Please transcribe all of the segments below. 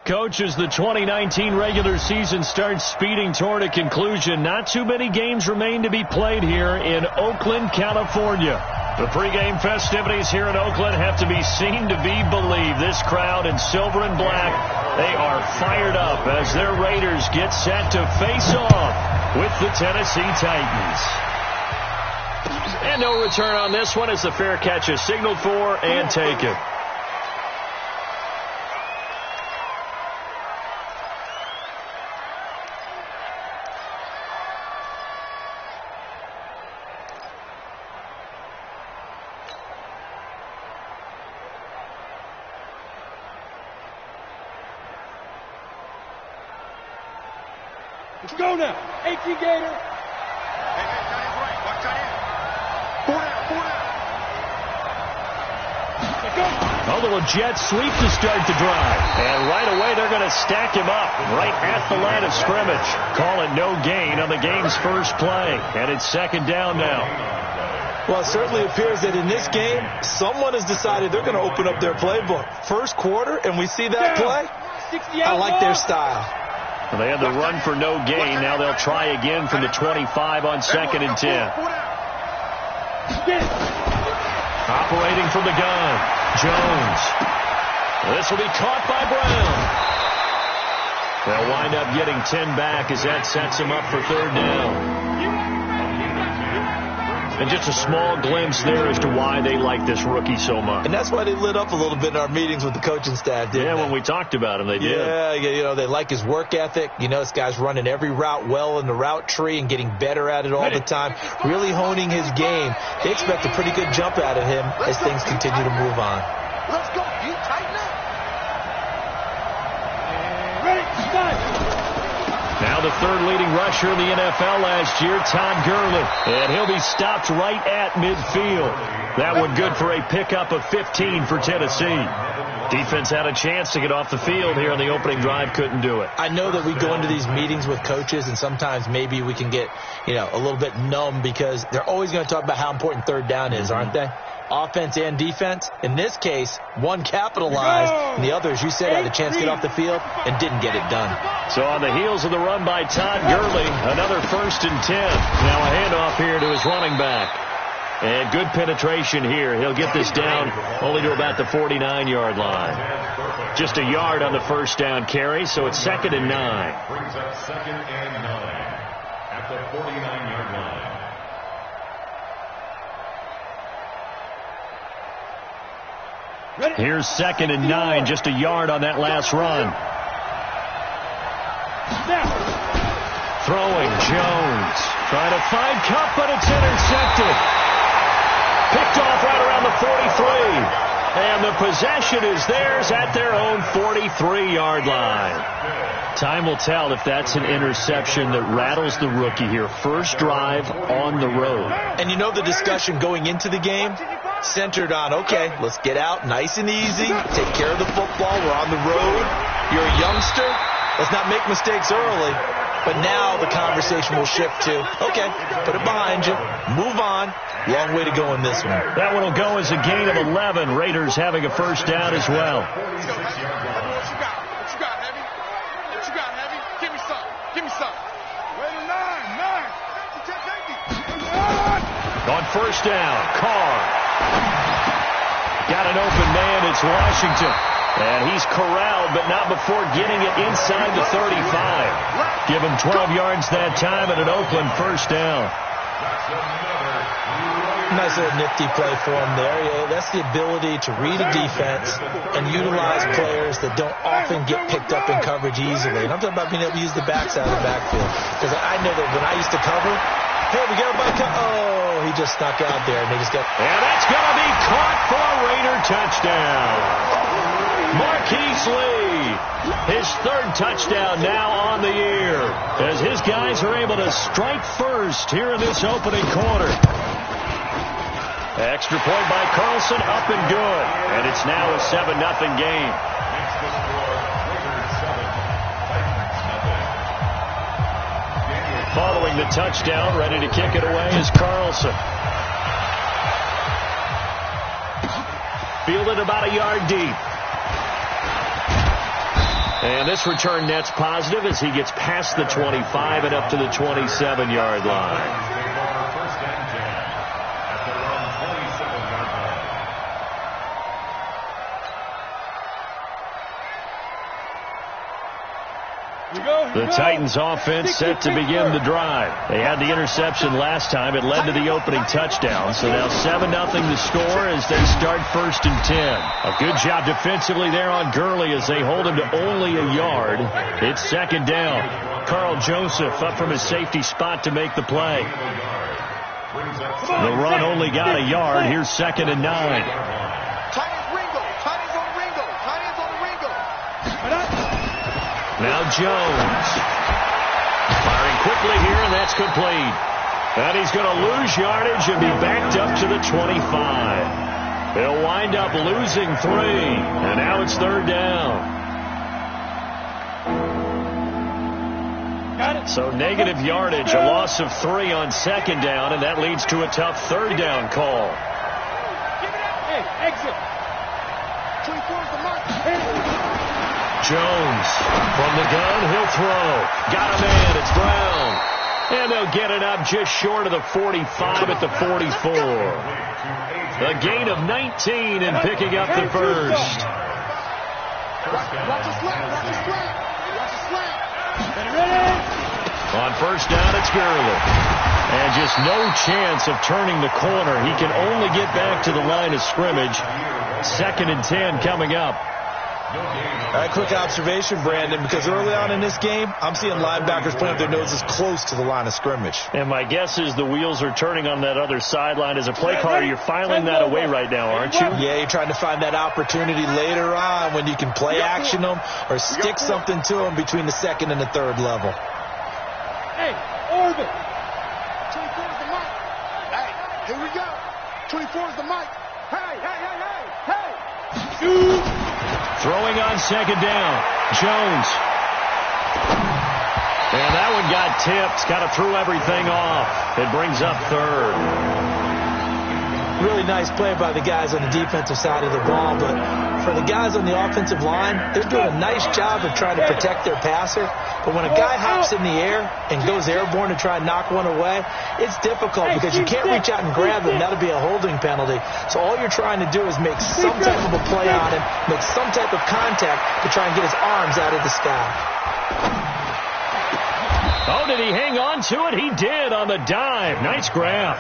Coach, as the 2019 regular season starts speeding toward a conclusion, not too many games remain to be played here in Oakland, California. The pregame festivities here in Oakland have to be seen to be believed. This crowd in silver and black, they are fired up as their Raiders get set to face off with the Tennessee Titans. And no return on this one as the fair catch is signaled for and taken. Let's go now. 18 Gator. Hey, that is right. Watch that in. Four down. A little jet sweep to start the drive. And right away, they're going to stack him up right at the line of scrimmage. Call it no gain on the game's first play. And it's second down now. Well, it certainly appears that in this game, someone has decided they're going to open up their playbook. First quarter, and we see that play. I like their style. Well, they had the run for no gain. Now they'll try again from the 25 on 2nd and 10. Operating from the gun, Jones. This will be caught by Brown. They'll wind up getting 10 back as that sets them up for third down. And just a small glimpse there as to why they like this rookie so much. And that's why they lit up a little bit in our meetings with the coaching staff, didn't they? When we talked about him, they did. Yeah, you know, they like his work ethic. You know, this guy's running every route well in the route tree and getting better at it all the time, really honing his game. They expect a pretty good jump out of him as things continue to move on. Let's go. You tighten up. Ready, start. Now the third leading rusher in the NFL last year, Todd Gurley. And he'll be stopped right at midfield. That one good for a pickup of 15 for Tennessee. Defense had a chance to get off the field here on the opening drive, couldn't do it. I know that we go into these meetings with coaches, and sometimes maybe we can get, a little bit numb because they're always going to talk about how important third down is, aren't they? Offense and defense. In this case, one capitalized, and the other, as you said, had a chance to get off the field and didn't get it done. So on the heels of the run by Todd Gurley, another 1st and 10. Now a handoff here to his running back. And good penetration here. He'll get this down only to about the 49-yard line. Just a yard on the first down carry, so it's 2nd and 9. Brings up 2nd and 9 at the 49-yard line. Here's 2nd and 9, just a yard on that last run. Throwing, Jones. Trying to find Kupp, but it's intercepted. Picked off right around the 43. And the possession is theirs at their own 43-yard line. Time will tell if that's an interception that rattles the rookie here. First drive on the road. And the discussion going into the game centered on, okay, let's get out nice and easy, take care of the football, we're on the road, you're a youngster, let's not make mistakes early. But now the conversation will shift to, okay, put it behind you, move on. Long way to go in this one. That one will go as a gain of 11. Raiders having a first down as well. What you got, Heavy? What you got, Heavy? Give me some. Give me some. Raider 9. On first down, Carr. Got an open man. It's Washington. And he's corralled, but not before getting it inside the 35. Give him 12 yards that time and an Oakland first down. Nice little nifty play for him there. Yeah, that's the ability to read a defense and utilize players that don't often get picked up in coverage easily. And I'm talking about being able to use the backside of the backfield. Because I know that when I used to cover, hey, we got a back. Oh, he just snuck out there, and they just got. And that's going to be caught for a Raider touchdown. Marquise Lee, his third touchdown now on the year, as his guys are able to strike first here in this opening quarter. Extra point by Carlson, up and good. And it's now a 7-0 game. Following the touchdown, ready to kick it away is Carlson. fielded about a yard deep. And this return net's positive as he gets past the 25 and up to the 27-yard line. The Titans offense set to begin the drive. They had the interception last time. It led to the opening touchdown. So now 7-0 the score as they start 1st and 10. A good job defensively there on Gurley as they hold him to only a yard. It's 2nd down. Carl Joseph up from his safety spot to make the play. The run only got a yard. Here's 2nd and 9. Now Jones. Firing quickly here, and that's complete. And he's going to lose yardage and be backed up to the 25. They'll wind up losing 3. And now it's 3rd down. Got it. So negative yardage, a loss of 3 on 2nd down, and that leads to a tough 3rd down call. Hey, exit. 24 is the mark. Jones from the gun, he'll throw. Got a man, it's Brown. And they'll get it up just short of the 45 at the 44. A gain of 19 and picking up the first. On 1st down, it's Gurley. And just no chance of turning the corner. He can only get back to the line of scrimmage. 2nd and 10 coming up. A quick observation, Brandon, because early on in this game, I'm seeing linebackers playing with their noses close to the line of scrimmage. And my guess is the wheels are turning on that other sideline. As a play caller, you're filing that away right now, aren't you? Yeah, you're trying to find that opportunity later on when you can play action them or stick something to them between the 2nd and the 3rd level. Hey, orbit. 24 is the mic. Hey, here we go. 24 is the mic. Hey, hey, hey, hey, hey. Shoot. Throwing on 2nd down. Jones. And that one got tipped. Got to throw everything off. It brings up 3rd. Really nice play by the guys on the defensive side of the ball, but for the guys on the offensive line, they're doing a nice job of trying to protect their passer. But when a guy hops in the air and goes airborne to try and knock one away, it's difficult because you can't reach out and grab him. That'll be a holding penalty. So all you're trying to do is make some type of a play on him, make some type of contact to try and get his arms out of the sky. Oh, did he hang on to it? He did on the dive. Nice grab.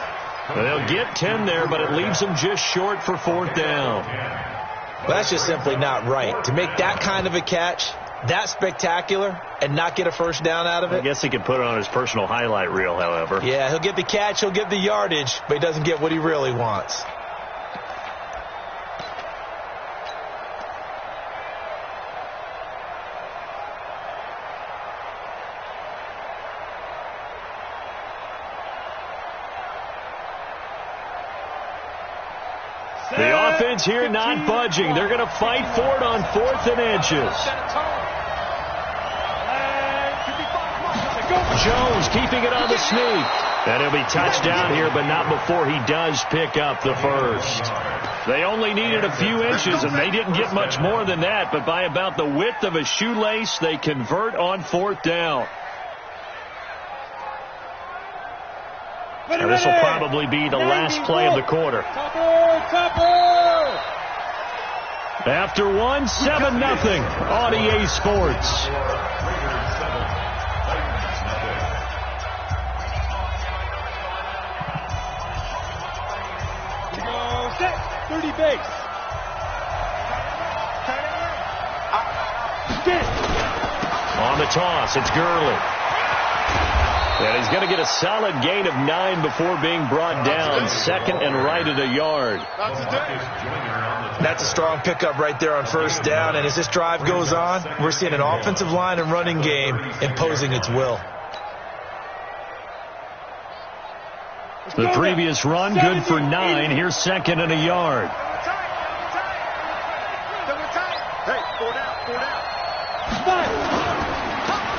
They'll get 10 there, but it leaves them just short for 4th down. Well, that's just simply not right. To make that kind of a catch, that spectacular, and not get a 1st down out of it. I guess he could put it on his personal highlight reel, however. Yeah, he'll get the catch, he'll get the yardage, but he doesn't get what he really wants. The offense here not budging. They're going to fight for it on 4th and inches. Jones keeping it on the sneak. And he'll be touchdown here, but not before he does pick up the first. They only needed a few inches, and they didn't get much more than that. But by about the width of a shoelace, they convert on 4th down. And this will probably be the last play of the quarter. After one, 7-0 on EA Sports. Set, 30 base. On the toss, it's Gurley. And he's going to get a solid gain of 9 before being brought down. 2nd and right at a yard. That's a strong pickup right there on 1st down. And as this drive goes on, we're seeing an offensive line and running game imposing its will. The previous run, good for 9. Here's 2nd and a yard.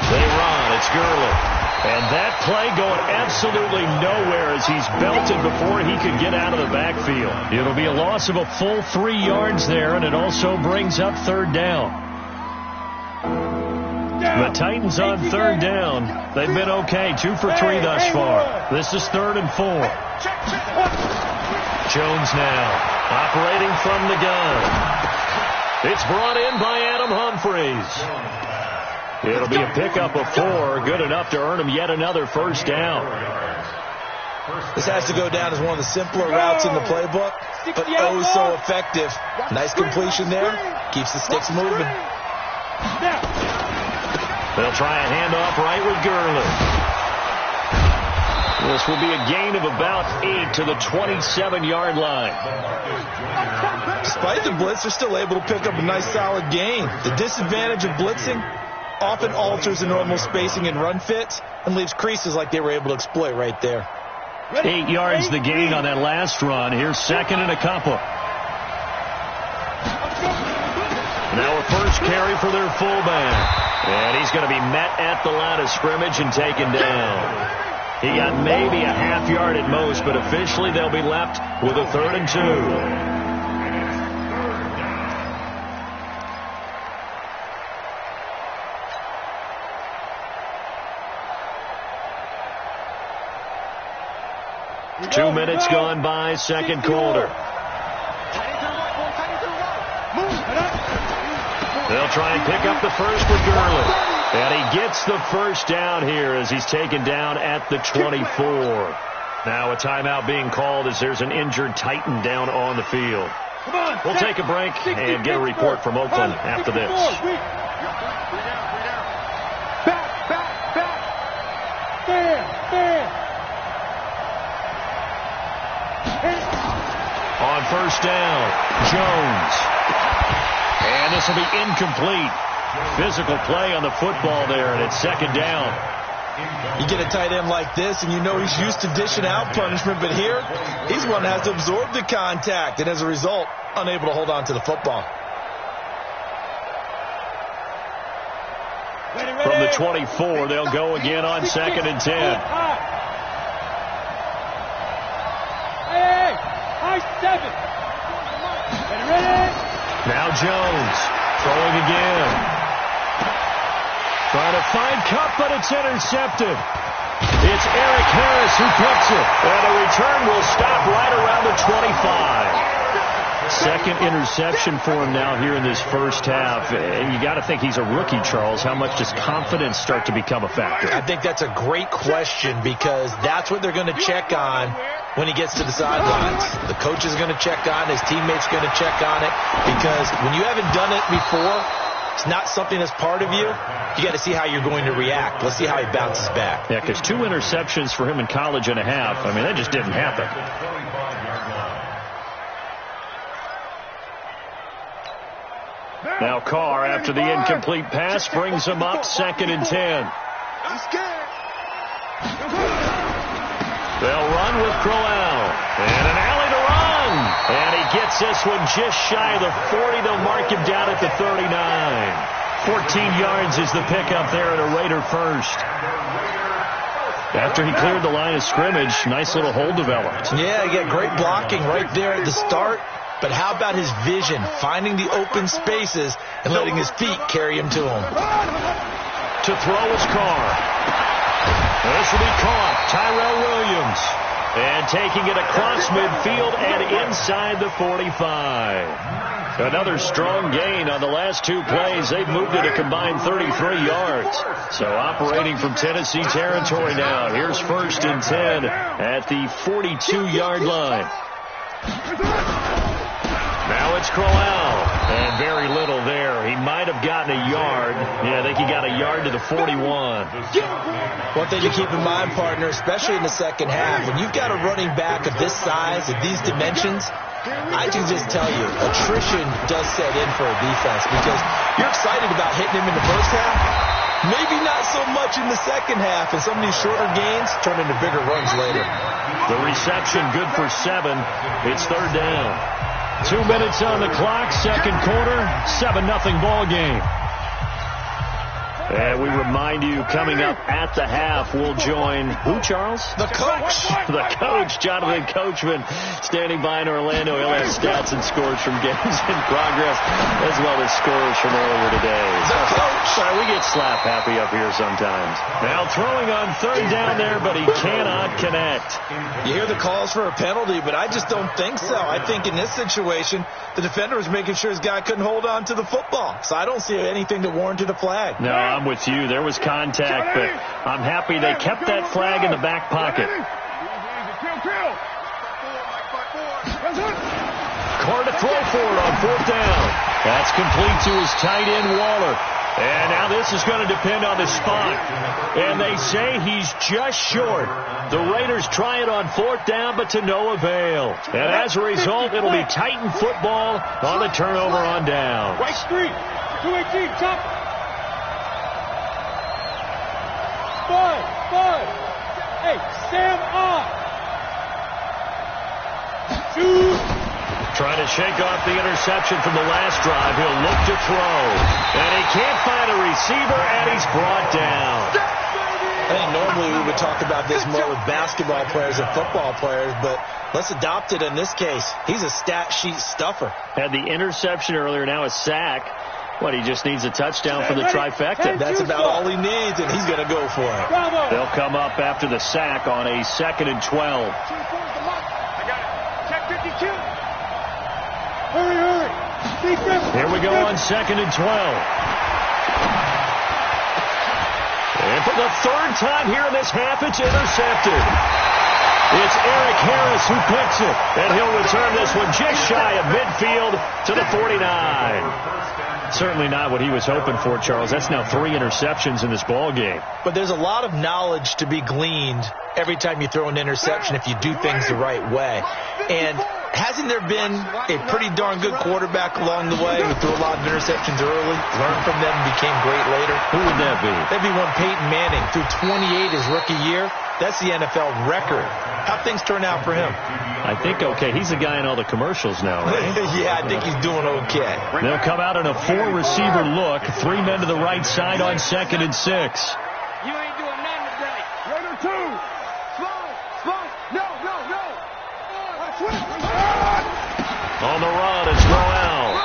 They run. It's Gurley. And that play going absolutely nowhere as he's belted before he could get out of the backfield. It'll be a loss of a full 3 yards there, and it also brings up third down. The Titans on third down. They've been okay, 2 for 3 thus far. This is 3rd and 4. Jones now operating from the gun. It's brought in by Adam Humphries. It'll be a pickup of 4, good enough to earn him yet another first down. This has to go down as one of the simpler routes in the playbook, but oh so effective. Nice completion there. Keeps the sticks moving. They'll try a handoff right with Gurley. This will be a gain of about 8 to the 27-yard line. Despite the blitz, they're still able to pick up a nice solid gain. The disadvantage of blitzing often alters the normal spacing and run fits and leaves creases like they were able to exploit right there. 8 yards the gain on that last run. Here's 2nd and a couple. Now a first carry for their fullback. And he's going to be met at the line of scrimmage and taken down. He got maybe a half yard at most, but officially they'll be left with a 3rd and 2. Two minutes gone by, second quarter. They'll try and pick up the first with Gurley. And he gets the first down here as he's taken down at the 24. Now a timeout being called as there's an injured Titan down on the field. We'll take a break and get a report from Oakland after this. On first down, Jones. And this will be incomplete. Physical play on the football there, and it's 2nd down. You get a tight end like this, and you know he's used to dishing out punishment, but here, he's one that has to absorb the contact, and as a result, unable to hold on to the football. From the 24, they'll go again on 2nd and 10. Now Jones throwing again. Trying to find Cup, but it's intercepted. It's Eric Harris who picks it. And a return will stop right around the 25. Second interception for him now here in this first half. And you got to think he's a rookie, Charles. How much does confidence start to become a factor? I think that's a great question because that's what they're going to check on when he gets to the sidelines. The coach is going to check on, his teammates going to check on it, because when you haven't done it before, it's not something that's part of you. You got to see how you're going to react. Let's see how he bounces back. Yeah, because 2 interceptions for him in college and a half. I mean, that just didn't happen. Now Carr, after the incomplete pass, brings him up 2nd and 10. They'll run with Crowell. And an alley to run. And he gets this one just shy of the 40. They'll mark him down at the 39. 14 yards is the pickup there at a Raider first. After he cleared the line of scrimmage, nice little hole developed. Yeah, he got great blocking right there at the start. But how about his vision, finding the open spaces and letting his feet carry him to him. To throw is Carr. This will be caught. Tyrell Williams. And taking it across midfield and inside the 45. Another strong gain on the last 2 plays. They've moved it a combined 33 yards. So operating from Tennessee territory now. Here's 1st and 10 at the 42-yard line. Now it's Crowell. And very little there. He might have gotten a yard. Yeah, I think he got a yard to the 41. One thing to keep in mind, partner, especially in the second half, when you've got a running back of this size, of these dimensions, I can just tell you, attrition does set in for a defense because you're excited about hitting him in the first half. Maybe not so much in the second half, and some of these shorter gains turn into bigger runs later. The reception good for 7. It's 3rd down. 2 minutes on the clock, second quarter, 7-0 ball game. And we remind you, coming up at the half, we'll join who, Charles? The coach. The coach, Jonathan Coachman, standing by in Orlando. He'll have stats and scores from games in progress, as well as scores from earlier today. The coach. Sorry, we get slap happy up here sometimes. Now throwing on third down there, but he cannot connect. You hear the calls for a penalty, but I just don't think so. I think in this situation, the defender was making sure his guy couldn't hold on to the football. So I don't see anything that warranted a flag. No, I'm with you. There was contact, but I'm happy they kept that flag in the back pocket. Carr to throw for it on fourth down. That's complete to his tight end, Waller. And now this is going to depend on the spot. And they say he's just short. The Raiders try it on fourth down, but to no avail. And as a result, it'll be Titan football on the turnover on downs. Right street. 218, top. 5. Hey, Sam on. 2. Trying to shake off the interception from the last drive. He'll look to throw. And he can't find a receiver, and he's brought down. I think normally we would talk about this more with basketball players and football players, but let's adopt it in this case. He's a stat sheet stuffer. Had the interception earlier, now a sack. What, he just needs a touchdown for the trifecta. That's about all he needs, and he's going to go for it. They'll come up after the sack on a 2nd and 12. I got it. Check 52. Hurry. Here we go on 2nd and 12. And for the third time here in this half, it's intercepted. It's Eric Harris who picks it, and he'll return this one just shy of midfield to the 49. Certainly not what he was hoping for, Charles. That's now 3 interceptions in this ball game. But there's a lot of knowledge to be gleaned every time you throw an interception if you do things the right way. And hasn't there been a pretty darn good quarterback along the way who threw a lot of interceptions early, learned from them, and became great later? Who would that be? That'd be one Peyton Manning. Threw 28 his rookie year. That's the NFL record. How'd things turn out for him? I think okay. He's the guy in all the commercials now, right? Yeah, I think he's doing okay. They'll come out in a 4-receiver look. 3 men to the right side on 2nd and 6. You ain't doing nothing today. Raider 2. Slow. No. On the run, it's Roel.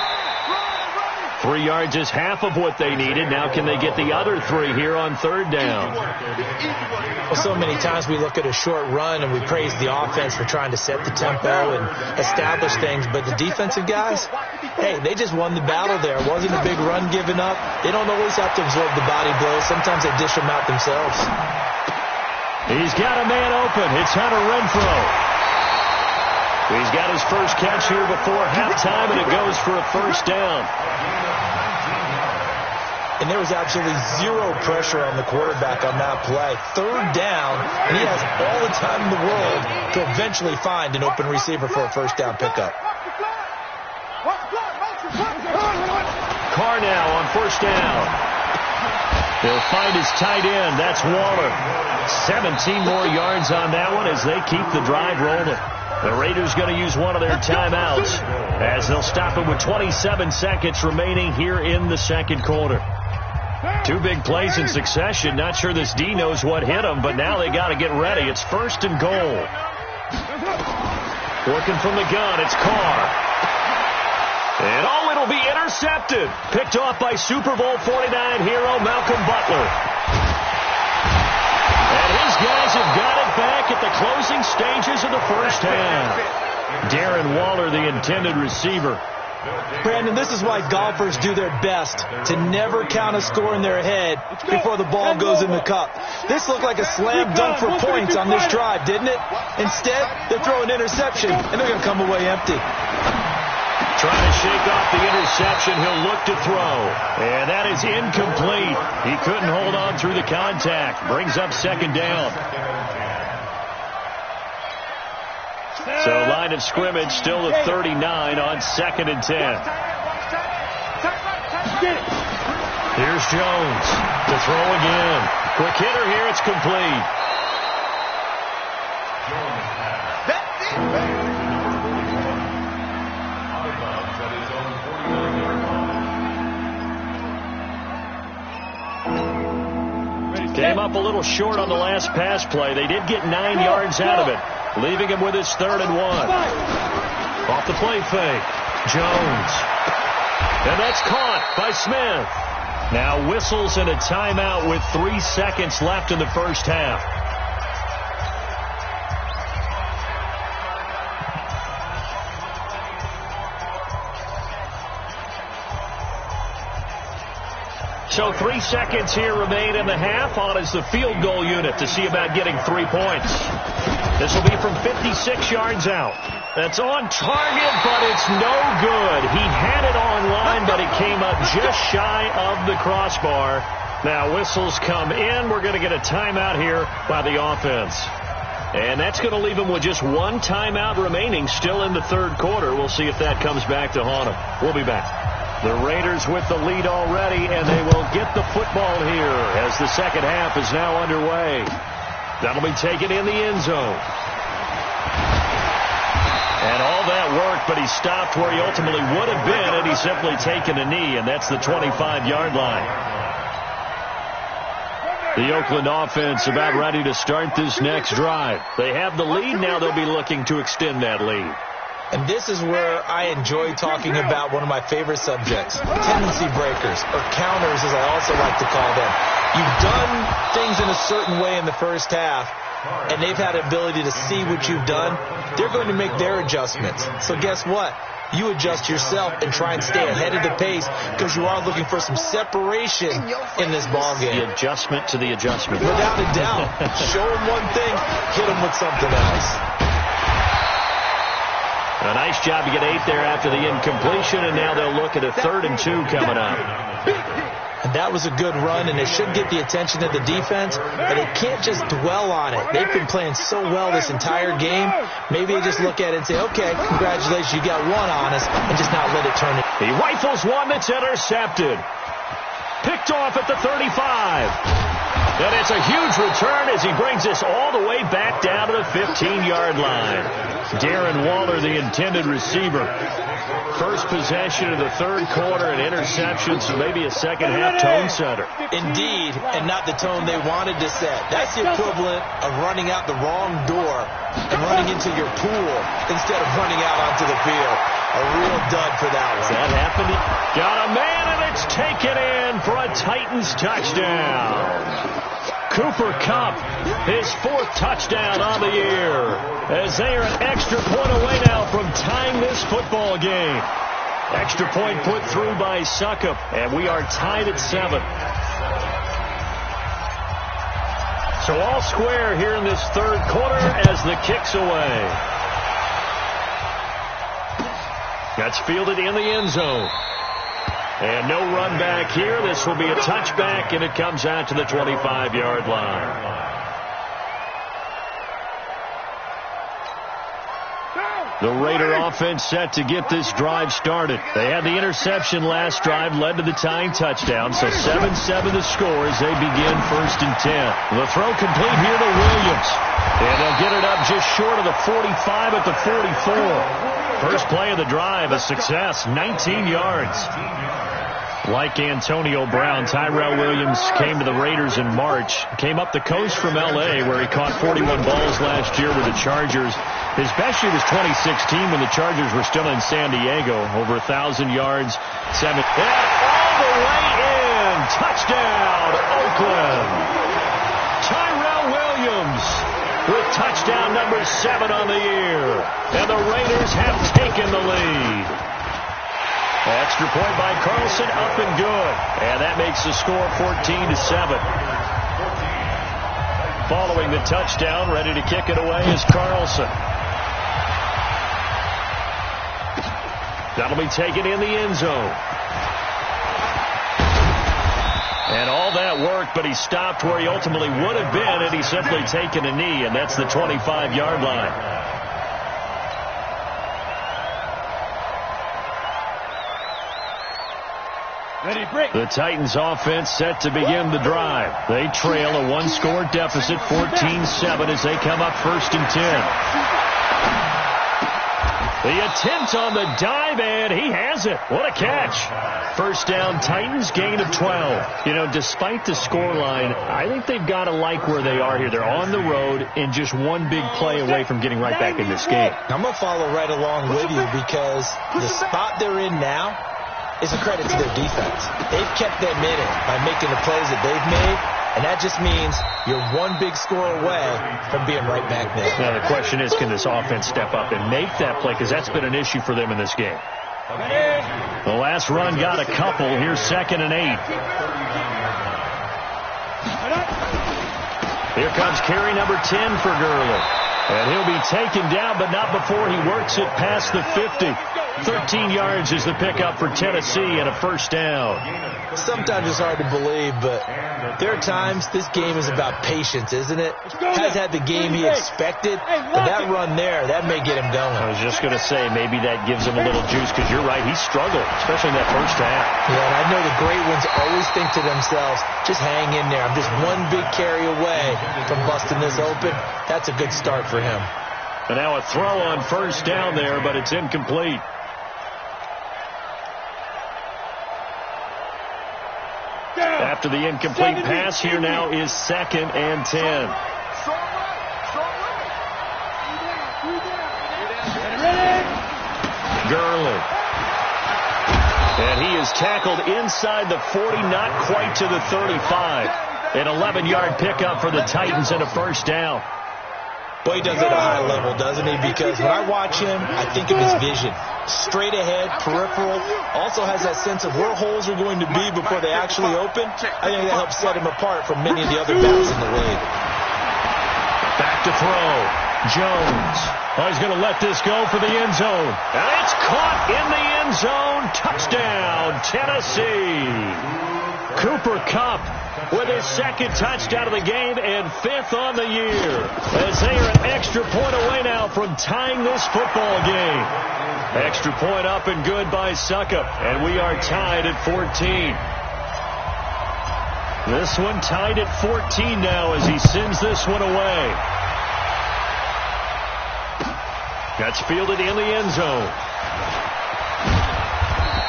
3 yards is half of what they needed. Now can they get the other 3 here on 3rd down? Well, so many times we look at a short run and we praise the offense for trying to set the tempo and establish things, but the defensive guys, hey, they just won the battle there. It wasn't a big run given up. They don't always have to absorb the body blows. Sometimes they dish them out themselves. He's got a man open. It's Hunter Renfrow. He's got his first catch here before halftime, and it goes for a 1st down. And there was absolutely zero pressure on the quarterback on that play. 3rd down, and he has all the time in the world to eventually find an open receiver for a 1st down pickup. Carr now on 1st down. He'll find his tight end. That's Waller. 17 more yards on that one as they keep the drive rolling. The Raiders going to use one of their timeouts as they'll stop it with 27 seconds remaining here in the 2nd quarter. 2 big plays in succession. Not sure this D knows what hit him, but now they got to get ready. It's 1st and goal. Working from the gun, it's Carr. And it'll be intercepted. Picked off by Super Bowl 49 hero Malcolm Butler. And his guys have got it back at the closing stages of the 1st half. Darren Waller, the intended receiver. Brandon, this is why golfers do their best to never count a score in their head before the ball goes in the cup. This looked like a slam dunk for points on this drive, didn't it? Instead, they throw an interception, and they're going to come away empty. Trying to shake off the interception. He'll look to throw. And that is incomplete. He couldn't hold on through the contact. Brings up 2nd down. So line of scrimmage still at 39 on 2nd and 10. Here's Jones to throw again. Quick hitter here. It's complete. Came up a little short on the last pass play. They did get 9 yards out of it, leaving him with his 3rd and 1. Off the play fake. Jones. And that's caught by Smith. Now whistles and a timeout with 3 seconds left in the first half. So 3 seconds here remain in the half. On is the field goal unit to see about getting 3 points. This will be from 56 yards out. That's on target, but it's no good. He had it on line, but it came up just shy of the crossbar. Now whistles come in. We're going to get a timeout here by the offense. And that's going to leave him with just 1 timeout remaining still in the 3rd quarter. We'll see if that comes back to haunt him. We'll be back. The Raiders with the lead already, and they will get the football here as the second half is now underway. That'll be taken in the end zone. And all that worked, but he stopped where he ultimately would have been had he simply taken a knee, and that's the 25-yard line. The Oakland offense about ready to start this next drive. They have the lead. Now they'll be looking to extend that lead. And this is where I enjoy talking about one of my favorite subjects, tendency breakers, or counters as I also like to call them. You've done things in a certain way in the first half, and they've had the ability to see what you've done. They're going to make their adjustments. So guess what? You adjust yourself and try and stay ahead of the pace because you are looking for some separation in this ballgame. The adjustment to the adjustment. Without a doubt. Show them one thing, hit them with something else. A nice job to get 8 there after the incompletion, and now they'll look at a 3rd and 2 coming up. And that was a good run, and it should get the attention of the defense, but they can't just dwell on it. They've been playing so well this entire game. Maybe they just look at it and say, okay, congratulations, you got 1 on us, and just not let it turn it. He rifles one that's intercepted. Picked off at the 35. And it's a huge return as he brings us all the way back down to the 15-yard line. Darren Waller, the intended receiver. First possession of the 3rd quarter, an interception, so maybe a second-half tone setter. Indeed, and not the tone they wanted to set. That's the equivalent of running out the wrong door and running into your pool instead of running out onto the field. A real dud for that one. That happened. Got a man, and it's taken in for a Titans touchdown. Cooper Kupp, his 4th touchdown on the year, as they are an extra point away now from tying this football game. Extra point put through by Succop, and we are tied at 7. So all square here in this 3rd quarter as the kick's away. That's fielded in the end zone. And no run back here. This will be a touchback, and it comes out to the 25-yard line. The Raider offense set to get this drive started. They had the interception last drive, led to the tying touchdown, so 7-7 the score as they begin 1st and 10. The throw complete here to Williams. And they'll get it up just short of the 45 at the 44. First play of the drive, a success, 19 yards. Like Antonio Brown, Tyrell Williams came to the Raiders in March. Came up the coast from L.A., where he caught 41 balls last year with the Chargers. His best year was 2016 when the Chargers were still in San Diego. Over 1,000 yards, 7. And all the way in. Touchdown, Oakland. Tyrell Williams with touchdown number 7 on the year. And the Raiders have taken the lead. Extra point by Carlson, up and good. And that makes the score 14-7. Following the touchdown, ready to kick it away is Carlson. That'll be taken in the end zone. And all that worked, but he stopped where he ultimately would have been had he simply taken a knee, and that's the 25-yard line. The Titans offense set to begin the drive. They trail a 1-score deficit, 14-7, as they come up 1st and 10. The attempt on the dive, and he has it. What a catch. First down, Titans, gain of 12. You know, despite the scoreline, I think they've got to like where they are here. They're on the road and just one big play away from getting right back in this game. I'm going to follow right along with you because the spot they're in now is a credit to their defense. They've kept them in it by making the plays that they've made, and that just means you're one big score away from being right back there. Now, the question is, can this offense step up and make that play? Because that's been an issue for them in this game. The last run got a couple. Here's 2nd and 8. Here comes carry number 10 for Gurley. And he'll be taken down, but not before he works it past the 50. 13 yards is the pickup for Tennessee and a first down. Sometimes it's hard to believe, but there are times this game is about patience, isn't it? Has had the game he expected, but that run there, that may get him going. I was just going to say, maybe that gives him a little juice, because you're right, he struggled, especially in that first half. Yeah, and I know the great ones always think to themselves, just hang in there. I'm just one big carry away from busting this open. That's a good start for him. And now a throw on first down there, but it's incomplete. After the incomplete pass, here now is 2nd and 10. Gurley. And he is tackled inside the 40, not quite to the 35. An 11-yard pickup for the Titans and a first down. Well, he does it at a high level, doesn't he? Because when I watch him, I think of his vision. Straight ahead, peripheral. Also has that sense of where holes are going to be before they actually open. I think that helps set him apart from many of the other backs in the league. Back to throw. Jones. Oh, he's going to let this go for the end zone. And it's caught in the end zone. Touchdown, Tennessee. Cooper Kupp with his 2nd touchdown of the game and 5th on the year. As they are an extra point away now from tying this football game. Extra point up and good by Suckup. And we are tied at 14. This one tied at 14 now as he sends this one away. That's fielded in the end zone.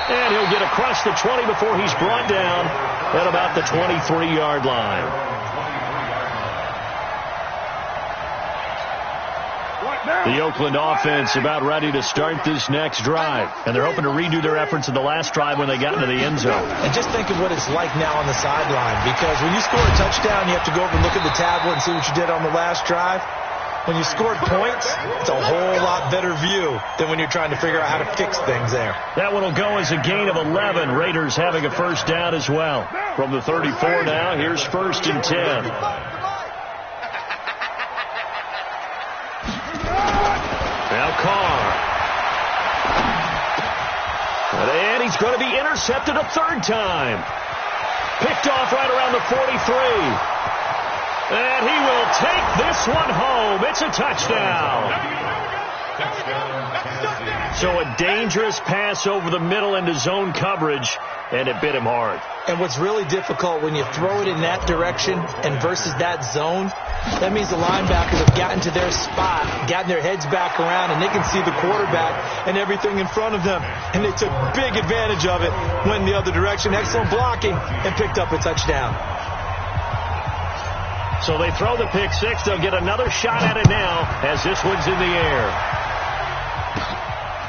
And he'll get across the 20 before he's brought down at about the 23-yard line. The Oakland offense about ready to start this next drive. And they're hoping to redo their efforts in the last drive when they got into the end zone. And just think of what it's like now on the sideline. Because when you score a touchdown, you have to go over and look at the tablet and see what you did on the last drive. When you scored points, it's a whole lot better view than when you're trying to figure out how to fix things there. That one will go as a gain of 11. Raiders having a first down as well. From the 34 now, here's 1st and 10. Now Carr. And he's going to be intercepted a 3rd time. Picked off right around the 43. And he will take this one home. It's a touchdown. So a dangerous pass over the middle into zone coverage, and it bit him hard. And what's really difficult when you throw it in that direction and versus that zone, that means the linebackers have gotten to their spot, gotten their heads back around, and they can see the quarterback and everything in front of them. And they took big advantage of it, went in the other direction. Excellent blocking, and picked up a touchdown. So they throw the pick six. They'll get another shot at it now as this one's in the air.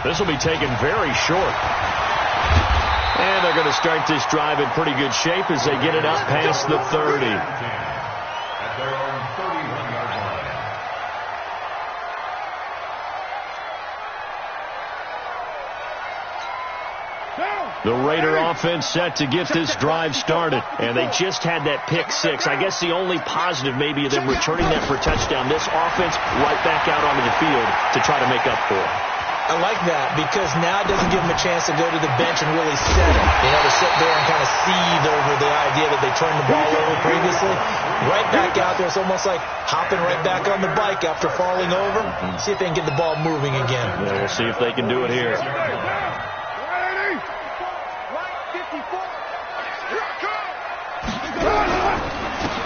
This will be taken very short. And they're going to start this drive in pretty good shape as they get it up past the 30. At their own 31-yard line. The Raider offense set to get this drive started. And they just had that pick six. I guess the only positive maybe of them returning that for a touchdown. This offense right back out onto the field to try to make up for it. I like that because now it doesn't give them a chance to go to the bench and really settle. You know, to sit there and kind of seethe over the idea that they turned the ball over previously. Right back out there. It's almost like hopping right back on the bike after falling over. See if they can get the ball moving again. Yeah, we'll see if they can do it here.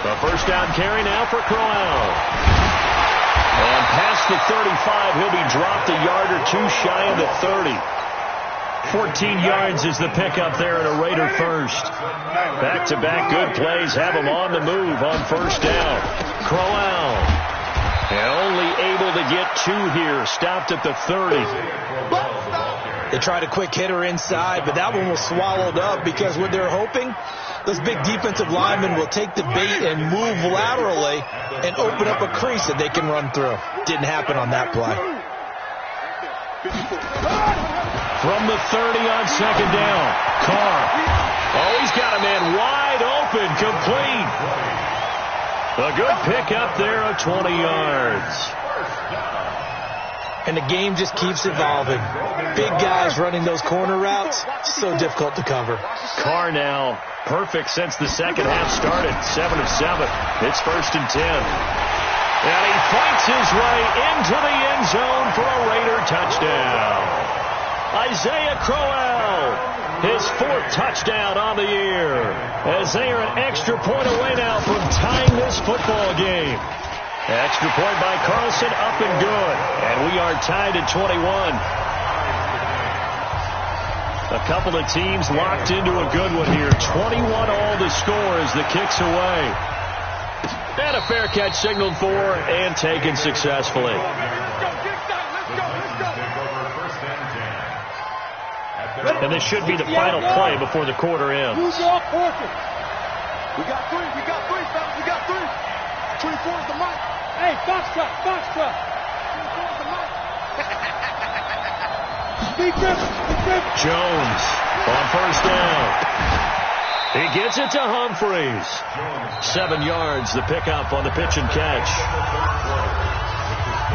A first down carry now for Crowell. And past the 35, he'll be dropped a yard or two shy of the 30. 14 yards is the pickup there at a Raider first. Back-to-back good plays have him on the move on first down. Crowell. And only able to get two here. Stopped at the 30. They tried a quick hitter inside, but that one was swallowed up because what they're hoping, those big defensive linemen will take the bait and move laterally and open up a crease that they can run through. Didn't happen on that play. From the 30 on second down, Carr. Oh, he's got a man wide open, complete. A good pickup there of 20 yards. And the game just keeps evolving. Big guys running those corner routes, so difficult to cover. Carr now perfect since the second half started. 7 of 7. It's 1st and 10. And he fights his way into the end zone for a Raider touchdown. Isaiah Crowell, his 4th touchdown on the year, as they are an extra point away now from tying this football game. Extra point by Carlson, up and good. And we are tied at 21. A couple of teams locked into a good one here. 21 all the score as the kick's away. And a fair catch signaled for and taken successfully. And this should be the final play before the quarter ends. We got three. We got three, fellas. We got three. 24 is the mic. Hey, box truck. 24 is the mic. Jones on first down. He gets it to Humphreys. 7 yards, the pickup on the pitch and catch.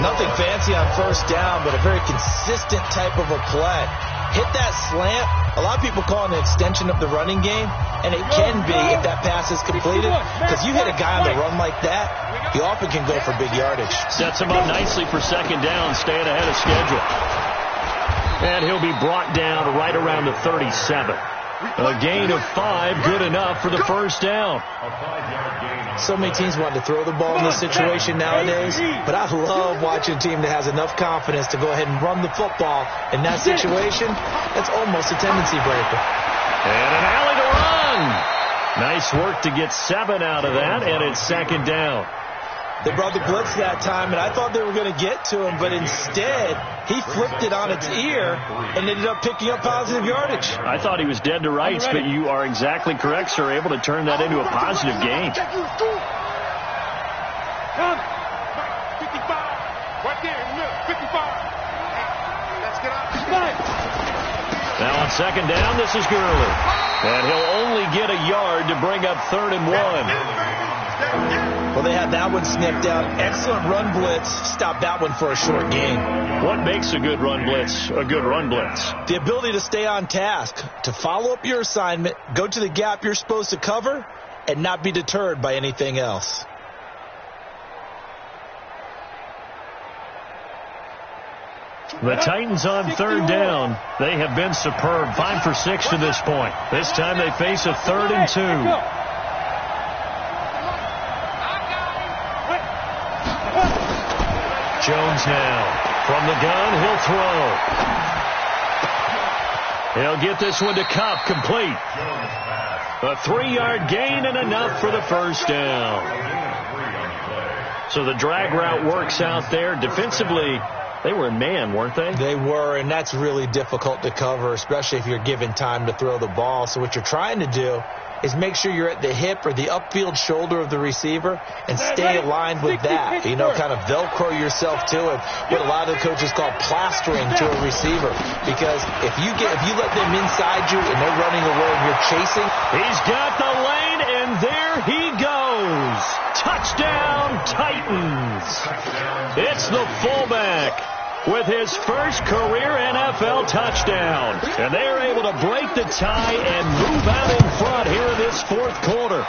Nothing fancy on first down, but a very consistent type of a play. Hit that slant. A lot of people call it an extension of the running game, and it can be if that pass is completed. Because you hit a guy on the run like that, he often can go for big yardage. Sets him up nicely for second down, staying ahead of schedule. And he'll be brought down right around the 37. A gain of 5, good enough for the first down. So many teams want to throw the ball in this situation nowadays, but I love watching a team that has enough confidence to go ahead and run the football. In that situation, that's almost a tendency breaker. And an alley to run. Nice work to get 7 out of that, and it's second down. They brought the blitz that time, and I thought they were going to get to him, but instead, he flipped it on its ear and ended up picking up positive yardage. I thought he was dead to rights, but you are exactly correct, sir. Able to turn that into a positive gain. 55. Right there in the middle. 55. Let's get out. Now on second down, this is Gurley. And he'll only get a yard to bring up 3rd and 1. Well, they had that one snipped out. Excellent run blitz. Stopped that one for a short gain. What makes a good run blitz a good run blitz? The ability to stay on task, to follow up your assignment, go to the gap you're supposed to cover, and not be deterred by anything else. The Titans on 3rd down. They have been superb. 5 for 6 to this point. This time they face a 3rd and 2. Jones now. From the gun, he'll throw. He'll get this one to Kupp, complete. A 3-yard gain and enough for the first down. So the drag route works out there. Defensively, they were in man, weren't they? They were, and that's really difficult to cover, especially if you're given time to throw the ball. So what you're trying to do is make sure you're at the hip or the upfield shoulder of the receiver and stay aligned with that. You know, kind of Velcro yourself to it. What a lot of the coaches call plastering to a receiver. Because if you let them inside you and they're running away and you're chasing. He's got the lane, and there he goes. Touchdown, Titans. It's the fullback with his first career NFL touchdown. And they are able to break the tie and move out in front here in this 4th quarter.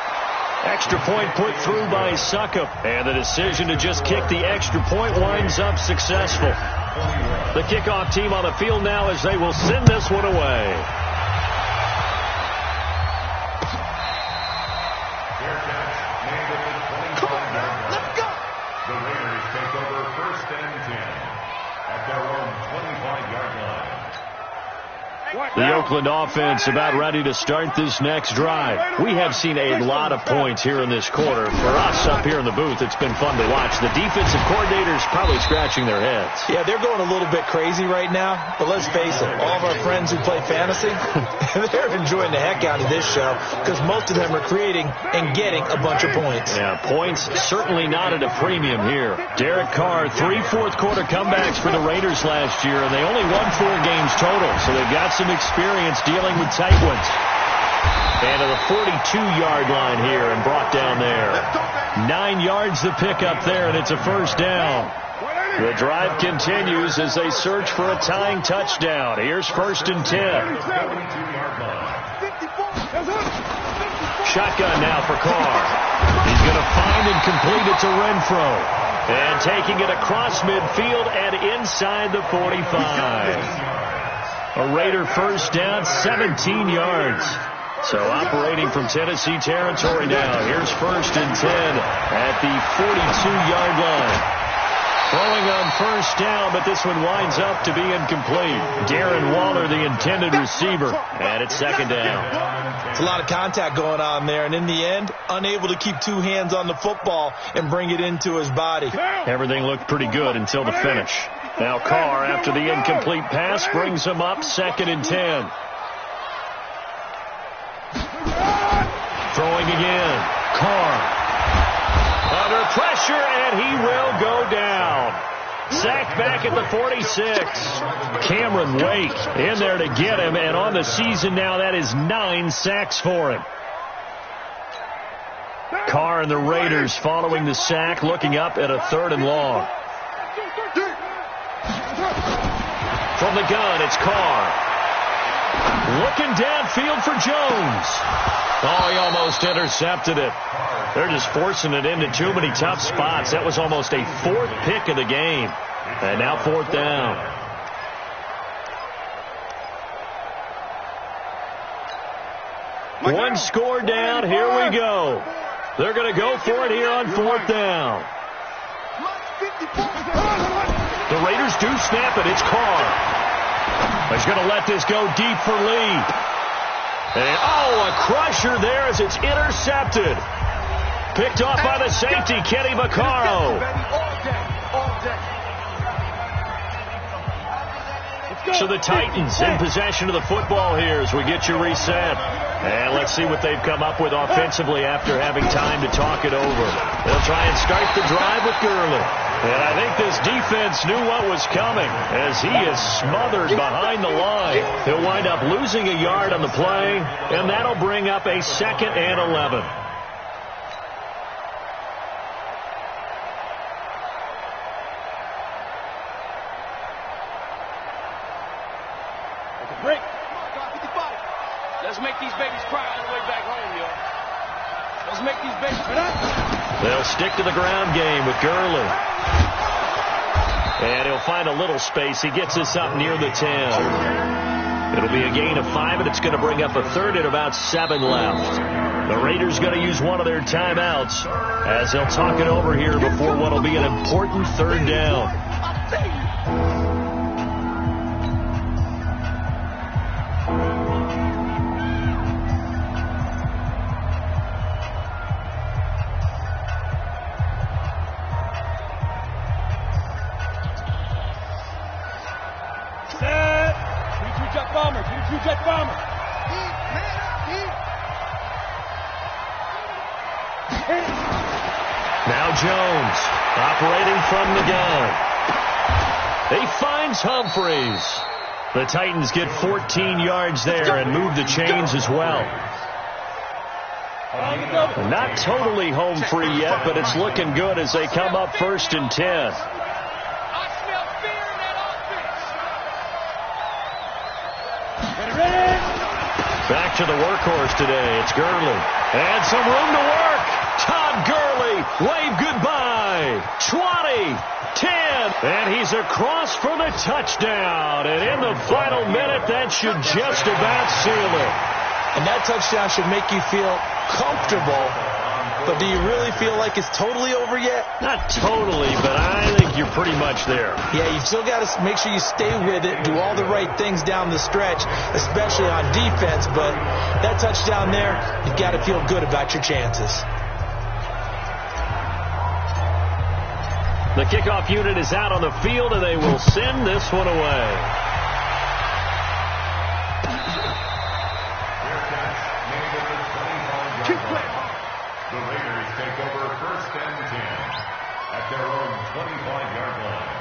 Extra point put through by Succop. And the decision to just kick the extra point winds up successful. The kickoff team on the field now as they will send this one away. Come on, let's go. The Raiders take over 1st The Oakland offense about ready to start this next drive. We have seen a lot of points here in this quarter. For us up here in the booth, it's been fun to watch. The defensive coordinators probably scratching their heads. Yeah, they're going a little bit crazy right now. But let's face it, all of our friends who play fantasy, they're enjoying the heck out of this show because most of them are creating and getting a bunch of points. Yeah, points certainly not at a premium here. Derek Carr, 3 fourth-quarter comebacks for the Raiders last year, and they only won 4 games total, so they've got some experience dealing with tight ones. And to the 42-yard line here and brought down there. 9 yards to pick up there, and it's a first down. The drive continues as they search for a tying touchdown. Here's 1st and 10. Shotgun now for Carr. He's going to find and complete it to Renfro. And taking it across midfield and inside the 45. A Raider first down, 17 yards. So operating from Tennessee territory now. Here's 1st and 10 at the 42-yard line. Throwing on first down, but this one winds up to be incomplete. Darren Waller, the intended receiver, and it's 2nd down. It's a lot of contact going on there, and in the end, unable to keep 2 hands on the football and bring it into his body. Everything looked pretty good until the finish. Now Carr, after the incomplete pass, brings him up 2nd and 10. Throwing again. Carr. Under pressure, and he will go down. Sacked back at the 46. Cameron Wake in there to get him, and on the season now, that is 9 sacks for him. Carr and the Raiders following the sack, looking up at a 3rd and long. From the gun, it's Carr. Looking downfield for Jones. Oh, he almost intercepted it. They're just forcing it into too many tough spots. That was almost a 4th pick of the game. And now 4th down. One score down. Here we go. They're going to go for it here on 4th down. The Raiders do snap it. It's Carr. He's going to let this go deep for Lee. And, a crusher there as it's intercepted. Picked off by the safety, Kenny Vaccaro. So the Titans in possession of the football here as we get you reset. And let's see what they've come up with offensively after having time to talk it over. They'll try and start the drive with Gurley. And I think this defense knew what was coming as he is smothered behind the line. He'll wind up losing a yard on the play, and that'll bring up a 2nd and 11. Break. Let's make these babies cry all the way back home, yo. Let's make these babies. They'll stick to the ground game with Gurley. And he'll find a little space. He gets this up near the 10. It'll be a gain of 5, and it's going to bring up a 3rd and about 7 left. The Raiders going to use one of their timeouts as they'll talk it over here before what will be an important 3rd down. Now Jones operating from the gun. He finds Humphreys. The Titans get 14 yards there and move the chains as well. Not totally home free yet, but it's looking good as they come up 1st and 10. Back to the workhorse today. It's Gurley. And some room to work. Todd Gurley, wave goodbye. 20, 10, and he's across for the touchdown. And in the final minute, that should just about seal it. And that touchdown should make you feel comfortable but do you really feel like it's totally over yet? Not totally, but I think you're pretty much there. Yeah, you've still got to make sure you stay with it, do all the right things down the stretch, especially on defense, but that touchdown there, you've got to feel good about your chances. The kickoff unit is out on the field, and they will send this one away. The Raiders take over 1st and 10 at their own 25-yard line.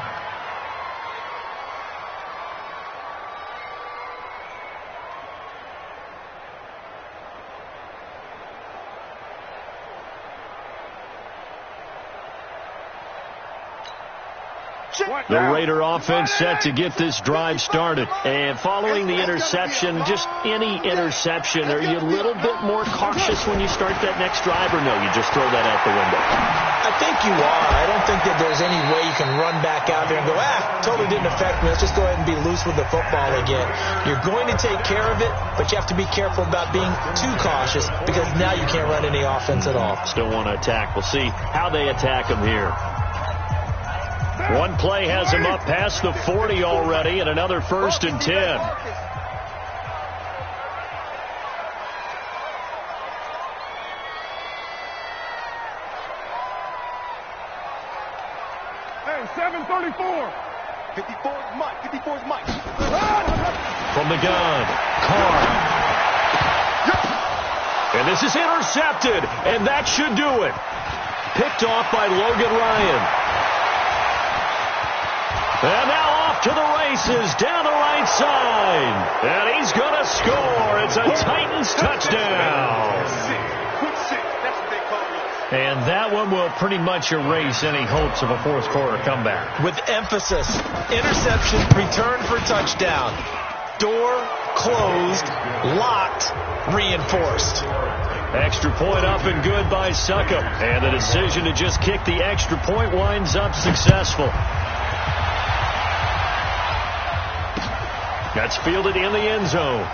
The Raider offense set to get this drive started. And following the interception, just any interception, are you a little bit more cautious when you start that next drive, or no, you just throw that out the window? I think you are. I don't think that there's any way you can run back out there and go, totally didn't affect me. Let's just go ahead and be loose with the football again. You're going to take care of it, but you have to be careful about being too cautious because now you can't run any offense at all. Still want to attack. We'll see how they attack them here. One play has him up past the 40 already, and another 1st and 10. Hey, 734. 54's Mike. 54's Mike. From the gun, Carr. And this is intercepted, and that should do it. Picked off by Logan Ryan. And now off to the races down the right side. And he's going to score. It's a Titans touchdown. And that one will pretty much erase any hopes of a fourth quarter comeback. With emphasis, interception, return for touchdown. Door closed, locked, reinforced. Extra point up and good by Succop. And the decision to just kick the extra point winds up successful. That's fielded in the end zone.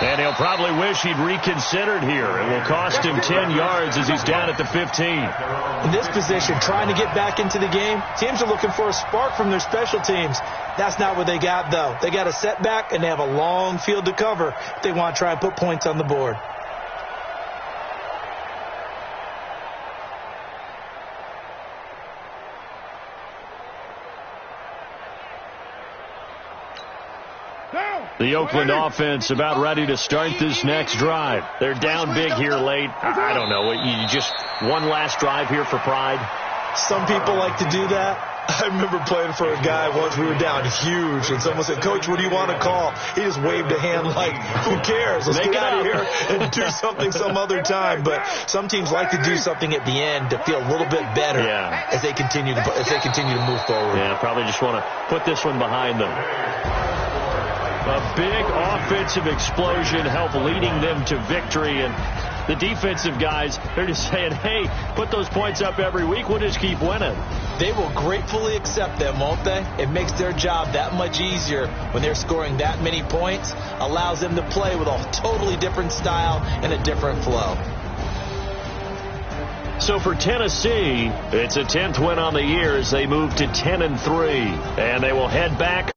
And he'll probably wish he'd reconsidered here. It will cost him 10 yards as he's down at the 15. In this position, trying to get back into the game, teams are looking for a spark from their special teams. That's not what they got, though. They got a setback, and they have a long field to cover if they want to try and put points on the board. The Oakland offense about ready to start this next drive. They're down big here late. I don't know. You just one last drive here for pride? Some people like to do that. I remember playing for a guy once. We were down huge, and someone said, "Coach, what do you want to call?" He just waved a hand like, who cares? Let's get out of here and do something some other time. But some teams like to do something at the end to feel a little bit better as they continue to move forward. Yeah, probably just want to put this one behind them. A big offensive explosion helped leading them to victory, and the defensive guys, they're just saying, hey, put those points up every week, we'll just keep winning. They will gratefully accept them, won't they? It makes their job that much easier when they're scoring that many points, allows them to play with a totally different style and a different flow. So for Tennessee, it's a 10th win on the year as they move to 10-3, and they will head back